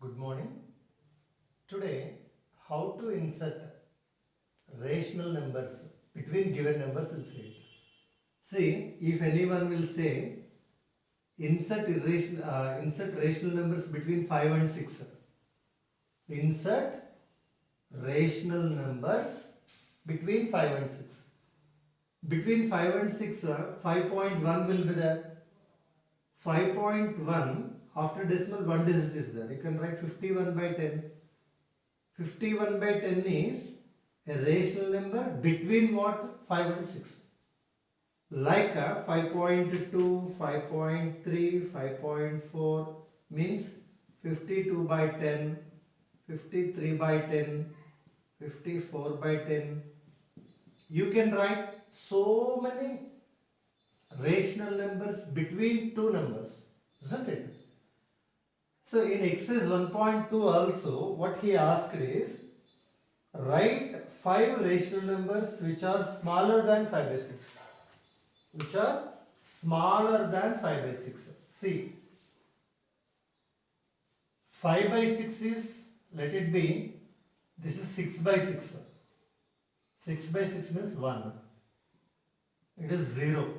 Good morning. Today, how to insert rational numbers between given numbers we'll see. See, if anyone will say insert rational numbers between 5 and 6. Insert rational numbers between 5 and 6. Between 5 and 6, 5.1 will be there. 5.1 after decimal 1 digit is there. You can write 51 by 10. 51 by 10 is a rational number between what? 5 and 6. Like 5.2, 5.3, 5.4 means 52 by 10, 53 by 10, 54 by 10. You can write so many rational numbers between two numbers, isn't it? So in exercise 1.2 also what he asked is write 5 rational numbers which are smaller than 5 by 6. Which are smaller than 5 by 6. See, 5 by 6 is, let it be, this is 6 by 6. 6 by 6 means 1. It is 0.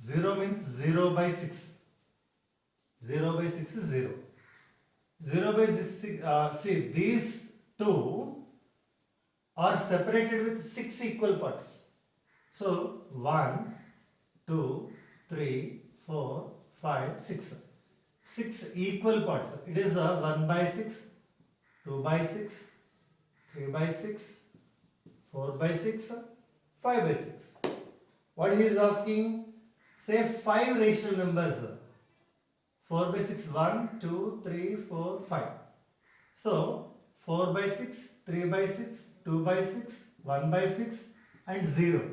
0 means 0 by 6. 0 by 6 is 0. 0 by 6, see, these two are separated with 6 equal parts. So, 1, 2, 3, 4, 5, 6. 6 equal parts. It is 1 by 6, 2 by 6, 3 by 6, 4 by 6, 5 by 6. What he is asking? Say 5 rational numbers. 4 by 6, 1, 2, 3, 4, 5. So, 4 by 6, 3 by 6, 2 by 6, 1 by 6 and 0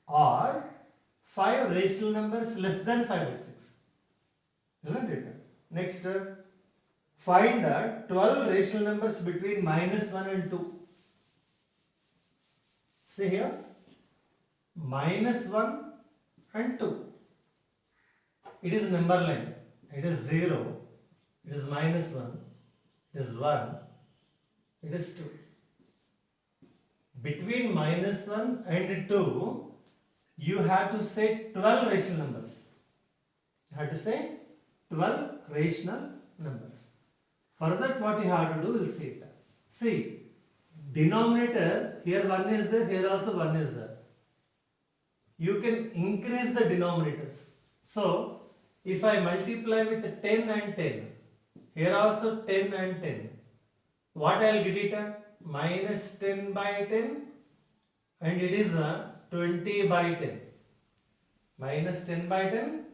are 5 rational numbers less than 5 by 6. Isn't it? Next, find 12 rational numbers between minus 1 and 2. See here, minus 1 and 2. It is number line. It is 0, it is minus 1, it is 1, it is 2. Between minus 1 and 2, you have to say 12 rational numbers. You have to say 12 rational numbers. For that, what you have to do, we'll see it. See, denominator, here 1 is there, here also 1 is there. You can increase the denominators. So, if I multiply with 10 and 10, here also 10 and 10, what I will get it? Minus 10 by 10 and it is 20 by 10. Minus 10 by 10,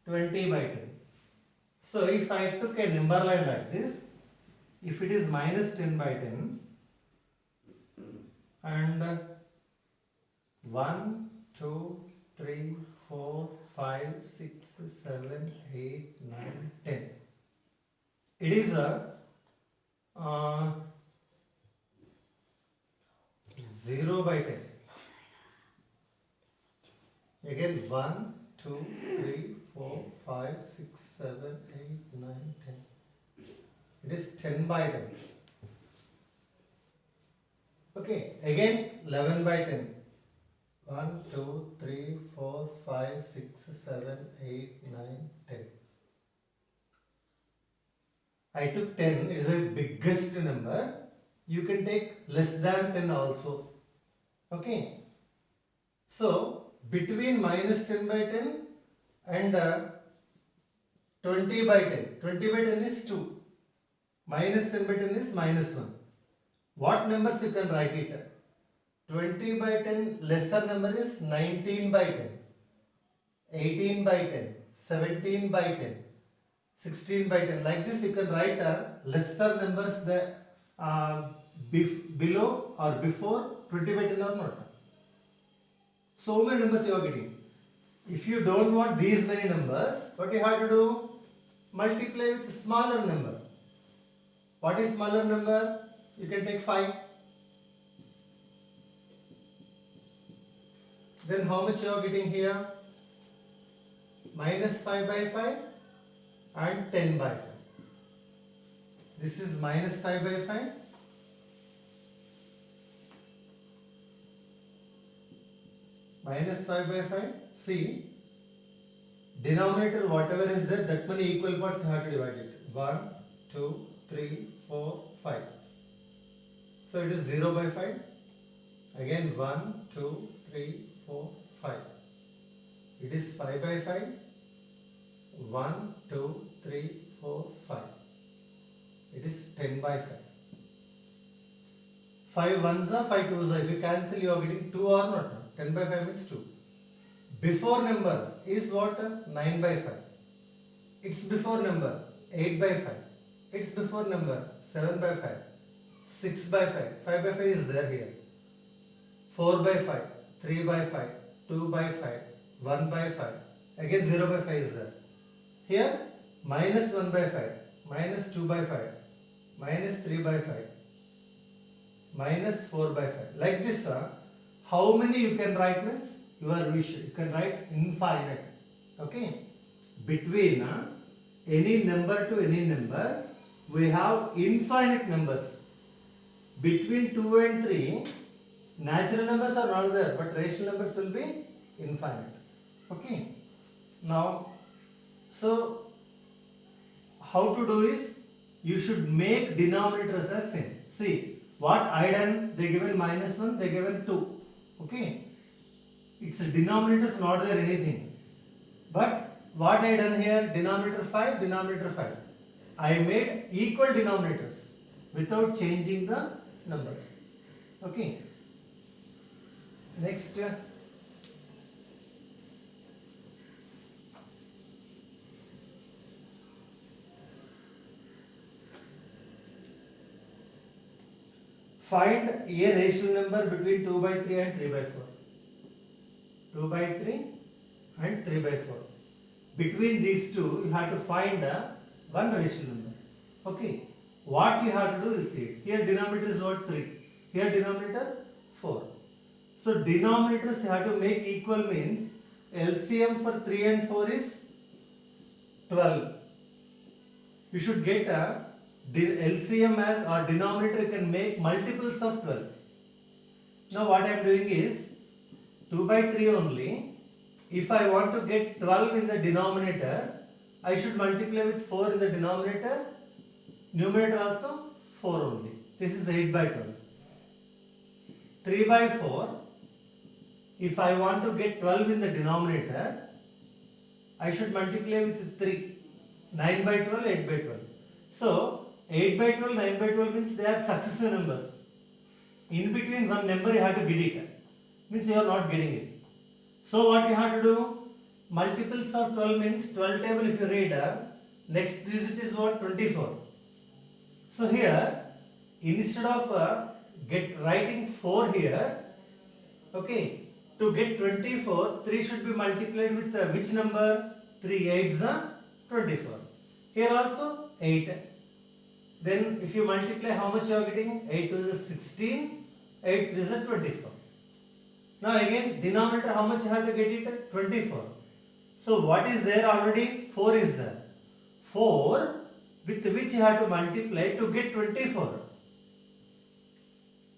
20 by 10. So if I took a number line like this, if it is minus 10 by 10 and 1, 2, 3, 4, 5, 6, 7, 8, 9, 10. It is a 0 by 10. Again 1, 2, 3, 4, 5, 6, 7, 8, 9, 10. It is 10 by 10. Okay, again 11 by 10. 1, 2, 3, 4, 5, 6, 7, 8, 9, 10. I took 10, it is the biggest number. You can take less than 10 also. Okay. So, between minus 10 by 10 and 20 by 10. 20 by 10 is 2. Minus 10 by 10 is minus 1. What numbers you can write it? 20 by 10 lesser number is 19 by 10, 18 by 10, 17 by 10, 16 by 10. Like this you can write lesser numbers that below or before 20 by 10 or not. So many numbers you are getting. If you don't want these many numbers, what you have to do? Multiply with smaller number. What is smaller number? You can take 5. Then how much you are getting here? Minus 5 by 5 and 10 by 5. This is minus 5 by 5. Minus 5 by 5. See, denominator whatever is there, that many equal parts you have to divide it. 1, 2, 3, 4, 5. So it is 0 by 5. Again 1, 2, 3, 4, 5. It is 5 by 5. 1, 2, 3, 4, 5. It is 10 by 5. 5 ones are 5 twos are. If you cancel, you are getting 2 or not. 10 by 5 means 2. Before number is what? 9 by 5. Its before number 8 by 5. Its before number 7 by 5. 6 by 5. 5 by 5 is there here. 4 by 5. 3 by 5. 2 by 5. 1 by 5. Again 0 by 5 is there. Here minus 1 by 5. Minus 2 by 5. Minus 3 by 5. Minus 4 by 5. Like this, how many you can write means your wish. You can write infinite. Okay. Between any number to any number, we have infinite numbers. Between 2 and 3, natural numbers are not there, but rational numbers will be infinite. Okay. Now, so how to do is, you should make denominators as same. See, what I done, they given minus 1, they given 2. Okay. Its denominators not there anything. But what I done here, denominator 5, denominator 5. I made equal denominators without changing the numbers. Okay. Next. Find a rational number between 2 by 3 and 3 by 4. 2 by 3 and 3 by 4. Between these two, you have to find one rational number. Okay. What you have to do, we'll see it. Here denominator is what? 3. Here denominator 4. So denominators you have to make equal means LCM for 3 and 4 is 12. You should get a LCM as or denominator you can make multiples of 12. Now what I am doing is 2 by 3 only. If I want to get 12 in the denominator, I should multiply with 4 in the denominator. Numerator also 4 only. This is 8 by 12. 3 by 4. If I want to get 12 in the denominator, I should multiply with 3. 9 by 12, 8 by 12. So 8 by 12, 9 by 12 means they are successive numbers. In between one number you have to get it. Means you are not getting it. So what you have to do? Multiples of 12 means 12 table if you read, next digit is what? 24. So here, instead of writing 4 here, okay, to get 24, 3 should be multiplied with which number? 3 8s are 24. Here also 8. Then if you multiply, how much you are getting? 8 to the 16, 8 is 24. Now again, denominator, how much you have to get it? 24. So what is there already? 4 is there. 4 with which you have to multiply to get 24.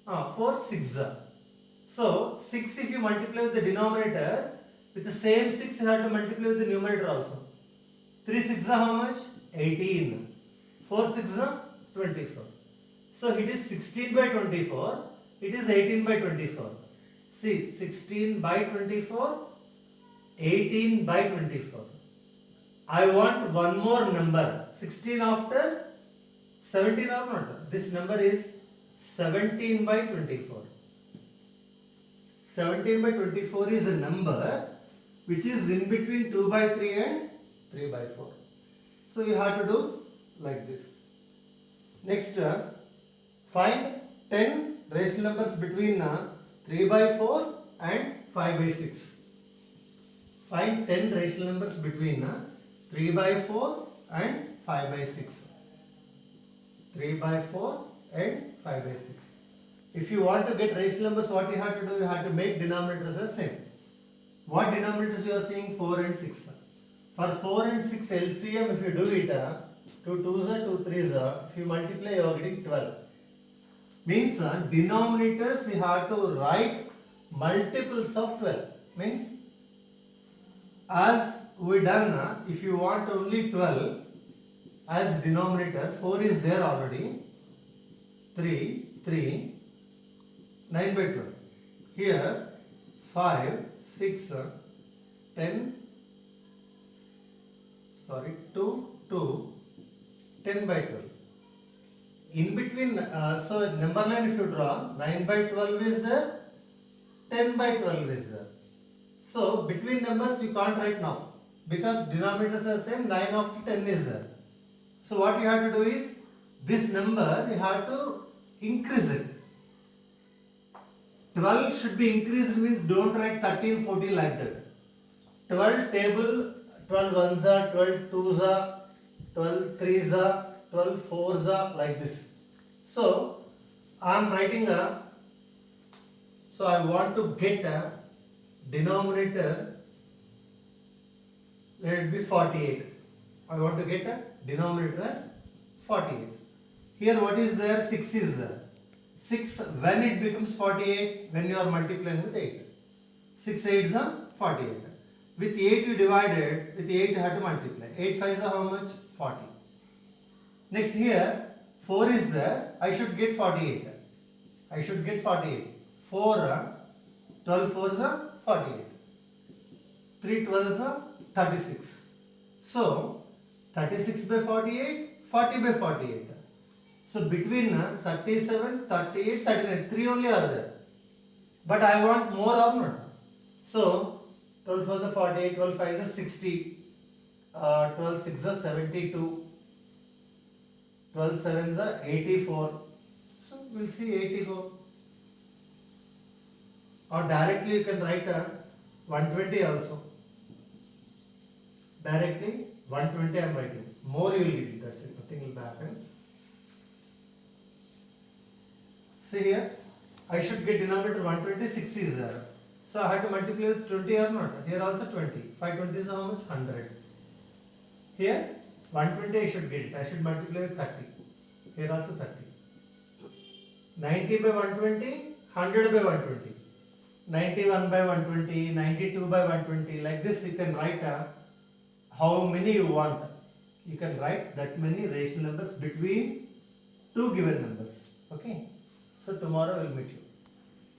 4 6. So 6 if you multiply with the denominator, with the same 6 you have to multiply with the numerator also. 3 6 how much? 18. 4 6 24. So it is 16 by 24. It is 18 by 24. See, 16 by 24, 18 by 24. I want one more number. 16 after 17 or not? This number is 17 by 24. 17 by 24 is a number which is in between 2 by 3 and 3 by 4. So you have to do like this. Next, find 10 rational numbers between 3 by 4 and 5 by 6. Find 10 rational numbers between 3 by 4 and 5 by 6. 3 by 4 and 5 by 6. If you want to get rational numbers, what you have to do? You have to make denominators as same. What denominators you are seeing? 4 and 6. For 4 and 6 LCM, if you do it, 2 2s are 2 3s are. If you multiply, you are getting 12. Means denominators we have to write multiples of 12. Means as we done, if you want only 12 as denominator, 4 is there already. 3, 3, 9 by 12. Here 5, 6, 10, 2, 2, 10 by 12. In between, so number line if you draw, 9 by 12 is there, 10 by 12 is there. So between numbers you can't write now because denominators are same, 9 after 10 is there. So what you have to do is, this number you have to increase it. 12 should be increased, means don't write 13, 14 like that. 12 table, 12 ones are, 12 twos are, 12 threes are, 12 fours are, like this. So I am writing so I want to get a denominator, let it be 48. I want to get a denominator as 48. Here what is there? 6 is there. 6 when it becomes 48? When you are multiplying with 8. 6 8s are 48. With 8 you divided, with 8 you have to multiply. 8 5s are how much? 40. Next here 4 is there. I should get 48. I should get 48. 4 12 4s are 48. 3 12s are 36. So 36 by 48, 40 by 48. So between 37, 38, 39, 3 only are there. But I want more or not. So 12 4s are 48, 12 5s are 60, 12 6s are 72, 12 7s are 84. So we'll see 84. Or directly you can write 120 also. Directly 120 I am writing. More you will get, that's it, nothing will happen. See here, I should get denominator 120, 6 is there. So I have to multiply with 20 or not. Here also 20. 5 20 is how much? 100. Here 120 I should get it. I should multiply with 30. Here also 30. 90 by 120, 100 by 120. 91 by 120, 92 by 120. Like this you can write how many you want. You can write that many rational numbers between two given numbers. Okay. So tomorrow I will meet you.